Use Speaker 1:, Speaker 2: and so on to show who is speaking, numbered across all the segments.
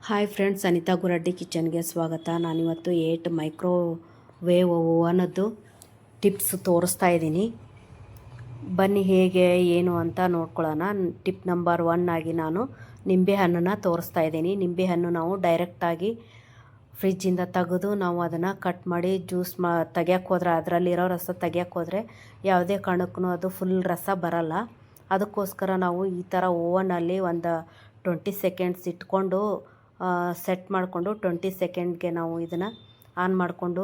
Speaker 1: Hi friends, Anita ಗುರಡ್ಡಿ ಕಿಚನ್ಗೆ ಸ್ವಾಗತ. ನಾನಿವತ್ತು 8 microwave ಓವನದ್ದು tips ತೋರಿಸ್ತಾ ಇದ್ದೀನಿ. ಬನ್ನಿ ಹೇಗೆ ಏನು ಅಂತ ನೋಡ್ಕೊಳ್ಳೋಣ. ಟಿಪ್ ನಂಬರ್ 1 ಆಗಿ ನಾನು ನಿಂಬೆಹಣ್ಣನ್ನು ತೋರಿಸ್ತಾ ಇದ್ದೀನಿ. ನಿಂಬೆಹಣ್ಣು ನಾವು ಡೈರೆಕ್ಟಾಗಿ ಫ್ರಿಜ್ಜಿಂದ ತೆಗೆದು ನಾವು ಅದನ್ನು ಕಟ್ ಮಾಡಿ ಜ್ಯೂಸ್ ತೆಗಿಯೋಕ್ಕೆ ಹೋದ್ರೆ, ಅದರಲ್ಲಿರೋ ರಸ ತೆಗಿಯೋಕ್ಕೆ ಹೋದರೆ ಯಾವುದೇ ಕಾರಣಕ್ಕೂ ಅದು ಫುಲ್ ರಸ ಬರಲ್ಲ. ಅದಕ್ಕೋಸ್ಕರ ನಾವು ಈ ಥರ ಓವನಲ್ಲಿ ಒಂದು 20 ಸೆಕೆಂಡ್ಸ್ ಇಟ್ಕೊಂಡು ಸೆಟ್ ಮಾಡಿಕೊಂಡು 20 ಸೆಕೆಂಡ್ಗೆ ನಾವು ಇದನ್ನು ಆನ್ ಮಾಡಿಕೊಂಡು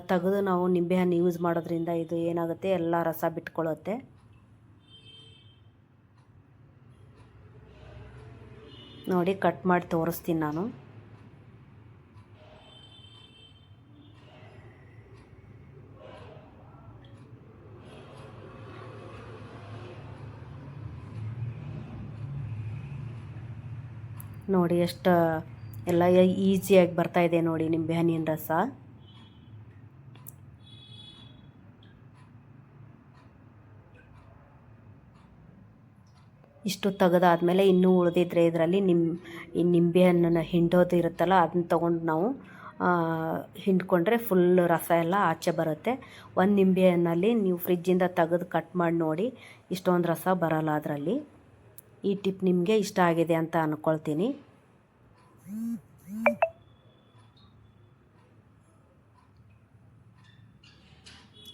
Speaker 1: ತೆಗೆದು ನಾವು ನಿಂಬೆಹಣ್ಣು ಯೂಸ್ ಮಾಡೋದ್ರಿಂದ ಇದು ಏನಾಗುತ್ತೆ, ಎಲ್ಲ ರಸ ಬಿಟ್ಕೊಳ್ಳುತ್ತೆ. ನೋಡಿ, ಕಟ್ ಮಾಡಿ ತೋರಿಸ್ತೀನಿ ನಾನು. ನೋಡಿ ಎಷ್ಟು ಎಲ್ಲ ಈಸಿಯಾಗಿ ಬರ್ತಾಯಿದೆ ನೋಡಿ ನಿಂಬೆಹಣ್ಣಿನ ರಸ. ಇಷ್ಟು ತೆಗೆದಾದ್ಮೇಲೆ ಇನ್ನೂ ಉಳಿದಿದ್ರೆ ಇದರಲ್ಲಿ ನಿಂಬೆಹಣ್ಣನ್ನು ಹಿಂಡೋದು ಇರುತ್ತಲ್ಲ, ಅದನ್ನ ತೊಗೊಂಡು ನಾವು ಹಿಂಡ್ಕೊಂಡ್ರೆ ಫುಲ್ ರಸ ಎಲ್ಲ ಆಚೆ ಬರುತ್ತೆ. ಒಂದು ನಿಂಬೆಹಣ್ಣಲ್ಲಿ ನೀವು ಫ್ರಿಜ್ಜಿಂದ ತೆಗೆದು ಕಟ್ ಮಾಡಿ ನೋಡಿ, ಇಷ್ಟೊಂದು ರಸ ಬರಲ್ಲ ಅದರಲ್ಲಿ. ಈ ಟಿಪ್ ನಿಮಗೆ ಇಷ್ಟ ಆಗಿದೆ ಅಂತ ಅಂದ್ಕೊಳ್ತೀನಿ.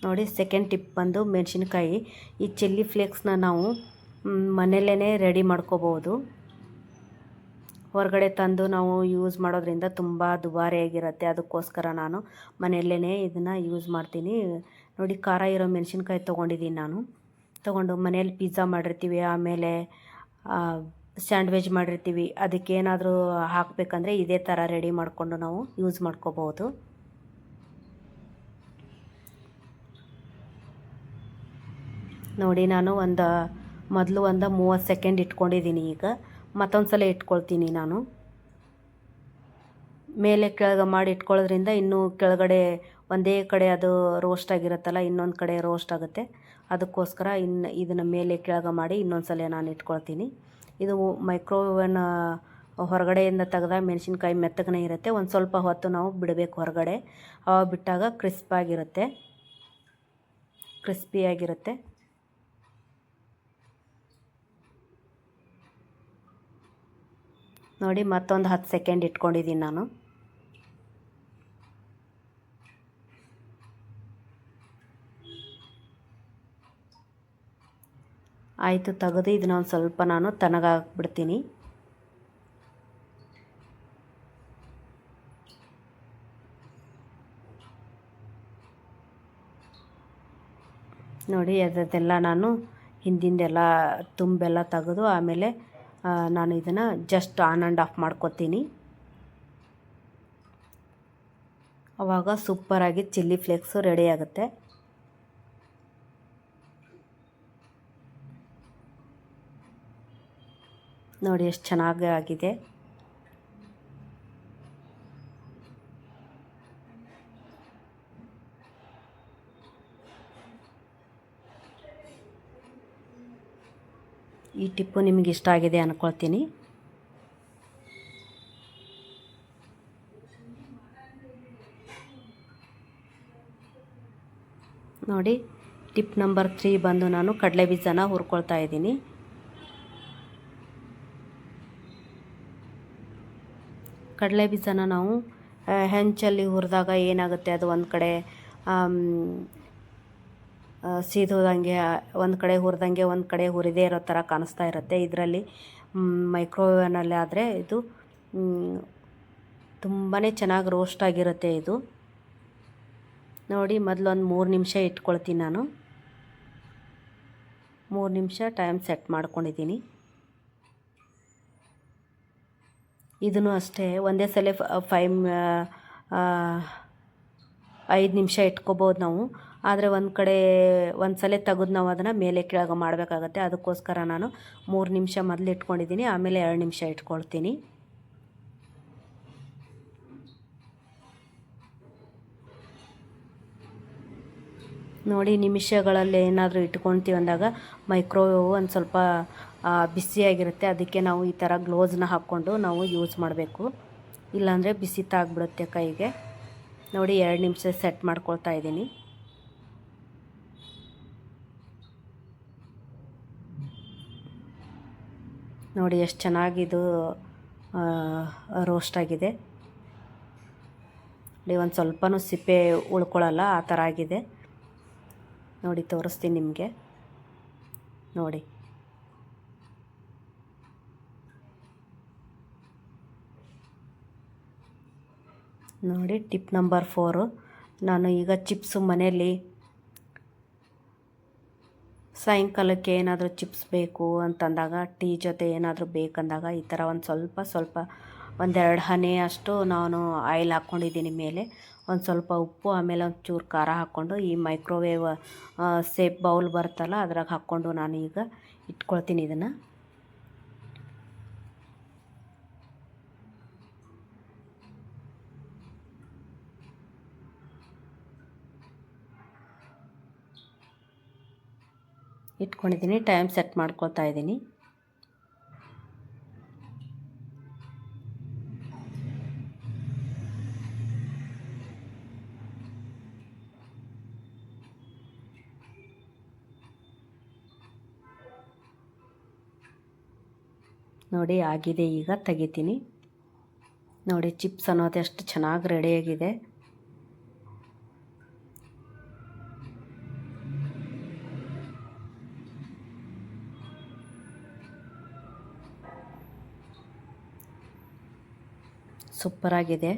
Speaker 1: ನೋಡಿ, ಸೆಕೆಂಡ್ ಟಿಪ್ ಬಂದು ಮೆಣಸಿನ್ಕಾಯಿ. ಈ ಚಿಲ್ಲಿ ಫ್ಲೇಕ್ಸ್ನ ನಾವು ಮನೆಯಲ್ಲೇ ರೆಡಿ ಮಾಡ್ಕೋಬೋದು. ಹೊರಗಡೆ ತಂದು ನಾವು ಯೂಸ್ ಮಾಡೋದ್ರಿಂದ ತುಂಬ ದುಬಾರಿಯಾಗಿರುತ್ತೆ. ಅದಕ್ಕೋಸ್ಕರ ನಾನು ಮನೆಯಲ್ಲೇ ಇದನ್ನು ಯೂಸ್ ಮಾಡ್ತೀನಿ. ನೋಡಿ, ಖಾರ ಇರೋ ಮೆಣಸಿನ್ಕಾಯಿ ತೊಗೊಂಡಿದ್ದೀನಿ ನಾನು. ತೊಗೊಂಡು ಮನೇಲಿ ಪಿಜ್ಜಾ ಮಾಡಿರ್ತೀವಿ, ಆಮೇಲೆ ಸ್ಯಾಂಡ್ವಿಚ್ ಮಾಡಿರ್ತೀವಿ. ಅದಕ್ಕೇನಾದರೂ ಹಾಕಬೇಕಂದ್ರೆ ಇದೇ ಥರ ರೆಡಿ ಮಾಡಿಕೊಂಡು ನಾವು ಯೂಸ್ ಮಾಡ್ಕೋಬೋದು. ನೋಡಿ, ನಾನು ಮೊದಲು 30 ಸೆಕೆಂಡ್ ಇಟ್ಕೊಂಡಿದ್ದೀನಿ. ಈಗ ಮತ್ತೊಂದು ಸಲ ಇಟ್ಕೊಳ್ತೀನಿ ನಾನು. ಮೇಲೆ ಕೆಳಗೆ ಮಾಡಿ ಇಟ್ಕೊಳ್ಳೋದ್ರಿಂದ ಇನ್ನೂ ಕೆಳಗಡೆ ಒಂದೇ ಕಡೆ ಅದು ರೋಸ್ಟ್ ಆಗಿರುತ್ತಲ್ಲ, ಇನ್ನೊಂದು ಕಡೆ ರೋಸ್ಟ್ ಆಗುತ್ತೆ. ಅದಕ್ಕೋಸ್ಕರ ಇದನ್ನು ಮೇಲೆ ಕೆಳಗೆ ಮಾಡಿ ಇನ್ನೊಂದು ಸಲ ನಾನು ಇಟ್ಕೊಳ್ತೀನಿ. ಇದು ಮೈಕ್ರೋವೇವ್ನ ಹೊರಗಡೆಯಿಂದ ತೆಗೆದ ಮೆಣಸಿನ್ಕಾಯಿ ಮೆತ್ತಗನೇ ಇರುತ್ತೆ. ಒಂದು ಸ್ವಲ್ಪ ಹೊತ್ತು ನಾವು ಬಿಡಬೇಕು ಹೊರಗಡೆ. ಅವಾಗ ಬಿಟ್ಟಾಗ ಕ್ರಿಸ್ಪಿಯಾಗಿರುತ್ತೆ. ನೋಡಿ, ಮತ್ತೊಂದು 10 ಸೆಕೆಂಡ್ ಇಟ್ಕೊಂಡಿದ್ದೀನಿ ನಾನು. ಆಯಿತು, ತೆಗೆದು ಇದನ್ನ ಒಂದು ಸ್ವಲ್ಪ ನಾನು ತಣ್ಣಗಾಕ್ಬಿಡ್ತೀನಿ. ನೋಡಿ, ಅದೆಲ್ಲ ನಾನು ಹಿಂದಿಂದೆಲ್ಲ ತುಂಬೆಲ್ಲ ತೆಗೆದು ಆಮೇಲೆ ನಾನು ಇದನ್ನು ಜಸ್ಟ್ ಆನ್ ಆ್ಯಂಡ್ ಆಫ್ ಮಾಡ್ಕೊತೀನಿ. ಆವಾಗ ಸೂಪರಾಗಿ ಚಿಲ್ಲಿ ಫ್ಲೇಕ್ಸು ರೆಡಿ ಆಗುತ್ತೆ. ನೋಡಿ, ಎಷ್ಟು ಚೆನ್ನಾಗಿ ಆಗಿದೆ. ಈ ಟಿಪ್ಪು ನಿಮಗೆ ಇಷ್ಟ ಆಗಿದೆ ಅಂದ್ಕೊಳ್ತೀನಿ. ನೋಡಿ, ಟಿಪ್ ನಂಬರ್ 3 ಬಂದು ನಾನು ಕಡಲೆ ಬೀಜನ ಹುರ್ಕೊಳ್ತಾ ಇದ್ದೀನಿ. ಕಡಲೆ ಬೀಜನ ನಾವು ಹೆಂಚಲ್ಲಿ ಹುರಿದಾಗ ಏನಾಗುತ್ತೆ, ಅದು ಒಂದು ಕಡೆ ಸೀದೋದಂಗೆ, ಒಂದು ಕಡೆ ಹುರಿದಂಗೆ ಒಂದು ಕಡೆ ಹುರಿದೇ ಇರೋ ಥರ ಕಾಣಿಸ್ತಾ ಇರುತ್ತೆ. ಇದರಲ್ಲಿ ಮೈಕ್ರೋವೇವ್ನಲ್ಲಿ ಆದರೆ ಇದು ತುಂಬಾ ಚೆನ್ನಾಗಿ ರೋಸ್ಟ್ ಆಗಿರುತ್ತೆ. ಇದು ನೋಡಿ, ಮೊದಲು ಒಂದು 3 ನಿಮಿಷ ಇಟ್ಕೊಳ್ತೀನಿ ನಾನು. 3 ನಿಮಿಷ ಟೈಮ್ ಸೆಟ್ ಮಾಡ್ಕೊಂಡಿದ್ದೀನಿ. ಇದನ್ನು ಅಷ್ಟೇ ಒಂದೇ ಸಲ 5 ನಿಮಿಷ ಇಟ್ಕೋಬೋದು ನಾವು. ಆದರೆ ಒಂದು ಸಲ ತೆಗೆದು ನಾವು ಅದನ್ನು ಮೇಲೆ ಕೆಳಗೆ ಮಾಡಬೇಕಾಗತ್ತೆ. ಅದಕ್ಕೋಸ್ಕರ ನಾನು 3 ನಿಮಿಷ ಮೊದಲು ಇಟ್ಕೊಂಡಿದ್ದೀನಿ, ಆಮೇಲೆ 2 ನಿಮಿಷ ಇಟ್ಕೊಳ್ತೀನಿ. ನೋಡಿ, ನಿಮಿಷಗಳಲ್ಲಿ ಏನಾದರೂ ಇಟ್ಕೊಳ್ತೀವಿ ಅಂದಾಗ ಮೈಕ್ರೋವೇವ್ ಒಂದು ಸ್ವಲ್ಪ ಬಿಸಿಯಾಗಿರುತ್ತೆ. ಅದಕ್ಕೆ ನಾವು ಈ ಥರ ಗ್ಲೋವ್ಸ್ನ ಹಾಕ್ಕೊಂಡು ನಾವು ಯೂಸ್ ಮಾಡಬೇಕು, ಇಲ್ಲಾಂದರೆ ಬಿಸಿ ತಾಗ್ಬಿಡುತ್ತೆ ಕೈಗೆ. ನೋಡಿ 2 ನಿಮಿಷ ಸೆಟ್ ಮಾಡ್ಕೊಳ್ತಾ ಇದ್ದೀನಿ. ನೋಡಿ ಎಷ್ಟು ಚೆನ್ನಾಗಿದು ರೋಸ್ಟ್ ಆಗಿದೆ. ನೋಡಿ ಒಂದು ಸ್ವಲ್ಪನೂ ಸಿಪ್ಪೆ ಉಳ್ಕೊಳ್ಳಲ್ಲ, ಆ ಥರ ಆಗಿದೆ. ನೋಡಿ ತೋರಿಸ್ತೀನಿ ನಿಮಗೆ. ನೋಡಿ ನೋಡಿ ಟಿಪ್ ನಂಬರ್ 4. ನಾನು ಈಗ ಚಿಪ್ಸು ಮನೆಯಲ್ಲಿ ಸಾಯಂಕಾಲಕ್ಕೆ ಏನಾದರೂ ಚಿಪ್ಸ್ ಬೇಕು ಅಂತಂದಾಗ, ಟೀ ಜೊತೆ ಏನಾದರೂ ಬೇಕಂದಾಗ ಈ ಥರ ಒಂದು ಸ್ವಲ್ಪ 1-2 ಹನಿ ಅಷ್ಟು ನಾನು ಆಯಿಲ್ ಹಾಕ್ಕೊಂಡಿದ್ದೀನಿ ಮೇಲೆ. ಒಂದು ಸ್ವಲ್ಪ ಉಪ್ಪು, ಆಮೇಲೆ ಒಂದು ಚೂರು ಖಾರ ಹಾಕ್ಕೊಂಡು ಈ ಮೈಕ್ರೋವೇವ್ ಸೇಪ್ ಬೌಲ್ ಬರುತ್ತಲ್ಲ ಅದ್ರಾಗ ಹಾಕ್ಕೊಂಡು ನಾನು ಈಗ ಇಟ್ಕೊಳ್ತೀನಿ ಇದನ್ನು. ಇಟ್ಕೊಂಡಿದ್ದೀನಿ. ಟೈಮ್ ಸೆಟ್ ಮಾಡ್ಕೊಳ್ತಾ ಇದ್ದೀನಿ. ನೋಡಿ ಆಗಿದೆ, ಈಗ ತೆಗಿತೀನಿ. ನೋಡಿ ಚಿಪ್ಸ್ ಅನ್ನೋದು ಎಷ್ಟು ಚೆನ್ನಾಗಿ ರೆಡಿಯಾಗಿದೆ. ಸೂಪರಾಗಿದೆ.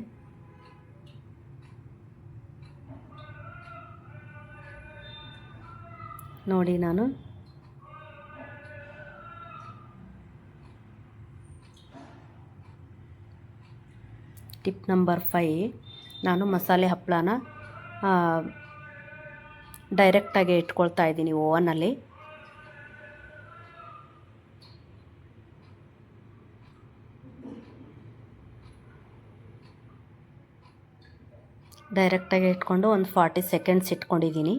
Speaker 1: ನೋಡಿ ನಾನು ಟಿಪ್ ನಂಬರ್ 5, ನಾನು ಮಸಾಲೆ ಹಪ್ಪಳನ ಡೈರೆಕ್ಟಾಗಿ ಇಟ್ಕೊಳ್ತಾ ಇದ್ದೀನಿ ಓವನಲ್ಲಿ. ಡೈರೆಕ್ಟಾಗಿ ಇಟ್ಕೊಂಡು ಒಂದು 40 ಸೆಕೆಂಡ್ಸ್ ಇಟ್ಕೊಂಡಿದ್ದೀನಿ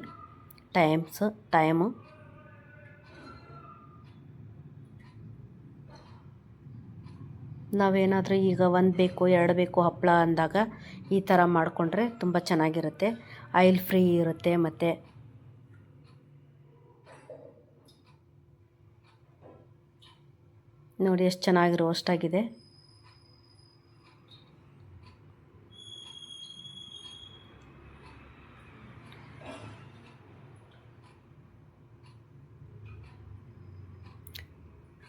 Speaker 1: ಟೈಮು. ನಾವೇನಾದರೂ ಈಗ 1 ಬೇಕು 2 ಬೇಕು ಹಪ್ಪಳ ಅಂದಾಗ ಈ ಥರ ಮಾಡಿಕೊಂಡ್ರೆ ತುಂಬ ಚೆನ್ನಾಗಿರುತ್ತೆ, ಆಯಿಲ್ ಫ್ರೀ ಇರುತ್ತೆ. ಮತ್ತು ನೋಡಿ ಎಷ್ಟು ಚೆನ್ನಾಗಿ ರೋಸ್ಟ್ ಆಗಿದೆ.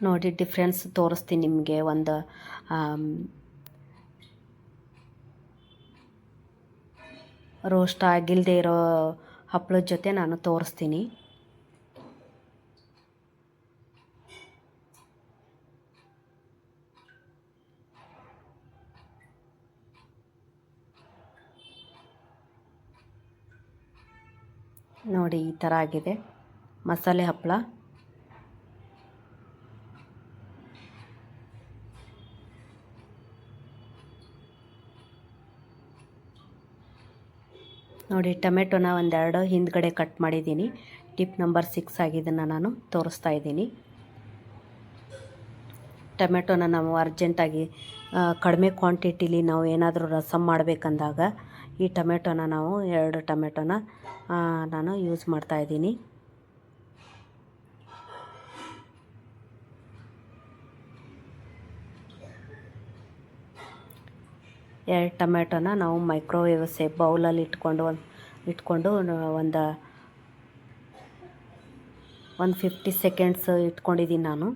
Speaker 1: ನೋಡಿ ಡಿಫ್ರೆನ್ಸ್ ತೋರಿಸ್ತೀನಿ ನಿಮಗೆ. ಒಂದು ರೋಸ್ಟ್ ಆಗಿಲ್ಲದೆ ಇರೋ ಹಪ್ಪಳದ ಜೊತೆ ನಾನು ತೋರಿಸ್ತೀನಿ. ನೋಡಿ ಈ ಥರ ಆಗಿದೆ ಮಸಾಲೆ ಹಪ್ಪಳ. ನೋಡಿ ಟೊಮೆಟೊನ 1-2 ಹಿಂದ್ಗಡೆ ಕಟ್ ಮಾಡಿದ್ದೀನಿ. ಟಿಪ್ ನಂಬರ್ 6 ಆಗಿದ್ದನ್ನು ನಾನು ತೋರಿಸ್ತಾ ಇದ್ದೀನಿ. ಟೊಮೆಟೊನ ನಾವು ಅರ್ಜೆಂಟಾಗಿ ಕಡಿಮೆ ಕ್ವಾಂಟಿಟಿಲಿ ನಾವು ಏನಾದರೂ ರಸಮ್ ಮಾಡಬೇಕಂದಾಗ ಈ ಟೊಮೆಟೊನ ನಾವು 2 ಟೊಮೆಟೊನ ನಾನು ಯೂಸ್ ಮಾಡ್ತಾಯಿದ್ದೀನಿ. ಎರಡು ಟೊಮೆಟೊನ ನಾವು ಮೈಕ್ರೋವೇವ್ ಸೇಪ್ ಬೌಲಲ್ಲಿ ಇಟ್ಕೊಂಡು ಒಂದು 50 ಸೆಕೆಂಡ್ಸ್ ಇಟ್ಕೊಂಡಿದ್ದೀನಿ ನಾನು.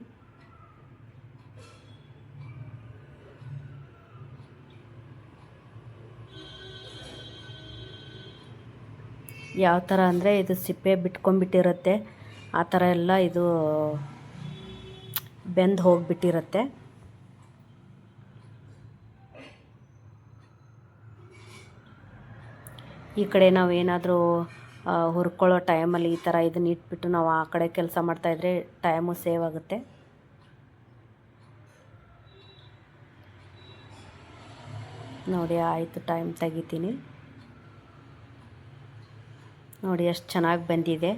Speaker 1: ಯಾವ ಥರ ಅಂದರೆ ಇದು ಸಿಪ್ಪೆ ಬಿಟ್ಕೊಂಡ್ಬಿಟ್ಟಿರುತ್ತೆ, ಆ ಥರ ಎಲ್ಲ ಇದು ಬೆಂದು ಹೋಗಿಬಿಟ್ಟಿರುತ್ತೆ. ಈ ಕಡೆ ನಾವು ಏನಾದರೂ ಹುರ್ಕೊಳ್ಳೋ ಟೈಮಲ್ಲಿ ಈ ಥರ ಇದನ್ನ ಇಟ್ಬಿಟ್ಟು ನಾವು ಆ ಕಡೆ ಕೆಲಸ ಮಾಡ್ತಾಯಿದ್ರೆ ಟೈಮು ಸೇವ್ ಆಗುತ್ತೆ. ನೋಡಿ ಆಯಿತು, ಟೈಮ್ ತೆಗಿತೀನಿ. ನೋಡಿ ಎಷ್ಟು ಚೆನ್ನಾಗಿ ಬಂದಿದೆ.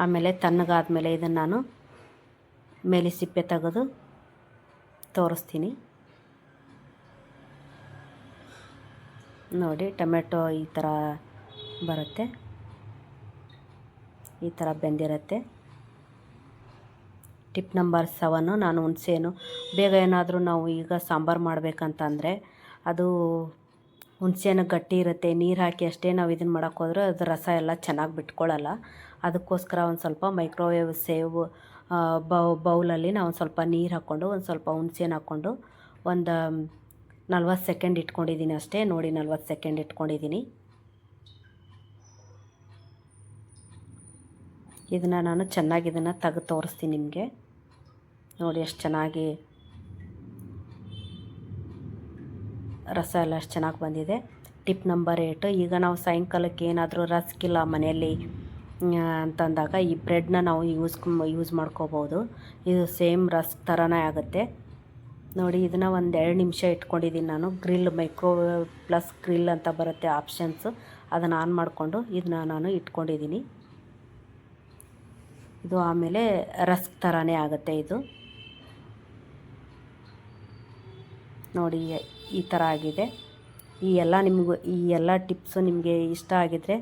Speaker 1: ಆಮೇಲೆ ತಣ್ಣಗಾದ್ಮೇಲೆ ಇದನ್ನು ನಾನು ಮೇಲೆ ಸಿಪ್ಪೆ ತೆಗೆದು ತೋರಿಸ್ತೀನಿ. ನೋಡಿ ಟೊಮೆಟೊ ಈ ಥರ ಬರುತ್ತೆ, ಈ ಥರ ಬೆಂದಿರುತ್ತೆ. ಟಿಪ್ ನಂಬರ್ 7, ನಾನು ಹುಣಸೆಹಣ್ಣು ಬೇಗ ಏನಾದರೂ ನಾವು ಈಗ ಸಾಂಬಾರು ಮಾಡಬೇಕಂತಂದರೆ ಅದು ಹುಣಸೆಹಣ್ಣು ಗಟ್ಟಿ ಇರುತ್ತೆ, ನೀರು ಹಾಕಿ ಅಷ್ಟೇ ನಾವು ಇದನ್ನು ಮಾಡೋಕ್ಕೆ ಹೋದರೆ ಅದು ರಸ ಎಲ್ಲ ಚೆನ್ನಾಗಿ ಬಿಟ್ಕೊಳ್ಳಲ್ಲ. ಅದಕ್ಕೋಸ್ಕರ ಒಂದು ಸ್ವಲ್ಪ ಮೈಕ್ರೋವೇವ್ ಸೇವ್ ಬೌಲಲ್ಲಿ ನಾವು ಒಂದು ಸ್ವಲ್ಪ ನೀರು ಹಾಕ್ಕೊಂಡು ಒಂದು ಸ್ವಲ್ಪ ಹುಣಸೆಹಣ್ಣು ಹಾಕ್ಕೊಂಡು ಒಂದು 40 ಸೆಕೆಂಡ್ ಇಟ್ಕೊಂಡಿದ್ದೀನಿ ಅಷ್ಟೇ. ನೋಡಿ 40 ಸೆಕೆಂಡ್ ಇಟ್ಕೊಂಡಿದ್ದೀನಿ. ಇದನ್ನು ನಾನು ಚೆನ್ನಾಗಿ ಇದನ್ನು ತೆಗೆದು ತೋರಿಸ್ತೀನಿ ನಿಮಗೆ. ನೋಡಿ ಎಷ್ಟು ಚೆನ್ನಾಗಿ ರಸ ಎಲ್ಲ ಎಷ್ಟು ಚೆನ್ನಾಗಿ ಬಂದಿದೆ. ಟಿಪ್ ನಂಬರ್ 8, ಈಗ ನಾವು ಸಾಯಂಕಾಲಕ್ಕೆ ಏನಾದರೂ ರಸ್ಕ್ ಇಲ್ಲ ಮನೆಯಲ್ಲಿ ಅಂತಂದಾಗ ಈ ಬ್ರೆಡ್ನ ನಾವು ಯೂಸ್ ಮಾಡ್ಕೋಬೋದು. ಇದು ಸೇಮ್ ರಸ್ಕ್ ಥರನೇ ಆಗುತ್ತೆ. ನೋಡಿ ಇದನ್ನು ಒಂದು 2 ನಿಮಿಷ ಇಟ್ಕೊಂಡಿದ್ದೀನಿ ನಾನು. ಗ್ರಿಲ್ ಮೈಕ್ರೋವೇವ್ ಪ್ಲಸ್ ಗ್ರಿಲ್ ಅಂತ ಬರುತ್ತೆ ಆಪ್ಷನ್ಸು, ಅದನ್ನು ಆನ್ ಮಾಡಿಕೊಂಡು ಇದನ್ನ ನಾನು ಇಟ್ಕೊಂಡಿದ್ದೀನಿ. ಇದು ಆಮೇಲೆ ರಸ್ಕ್ ಥರನೇ ಆಗುತ್ತೆ ಇದು. ನೋಡಿ ಈ ಥರ ಆಗಿದೆ. ಈ ಎಲ್ಲ ಟಿಪ್ಸು ನಿಮಗೆ ಇಷ್ಟ ಆಗಿದರೆ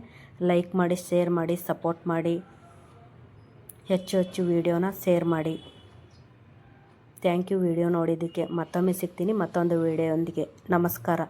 Speaker 1: ಲೈಕ್ ಮಾಡಿ, ಶೇರ್ ಮಾಡಿ, ಸಪೋರ್ಟ್ ಮಾಡಿ, ಹೆಚ್ಚು ವೀಡಿಯೋನ ಶೇರ್ ಮಾಡಿ. ಥ್ಯಾಂಕ್ ಯು ವಿಡಿಯೋ ನೋಡಿದ್ದಕ್ಕೆ. ಮತ್ತೊಮ್ಮೆ ಸಿಗ್ತೀನಿ ಮತ್ತೊಂದು ವಿಡಿಯೋದೊಂದಿಗೆ. ನಮಸ್ಕಾರ.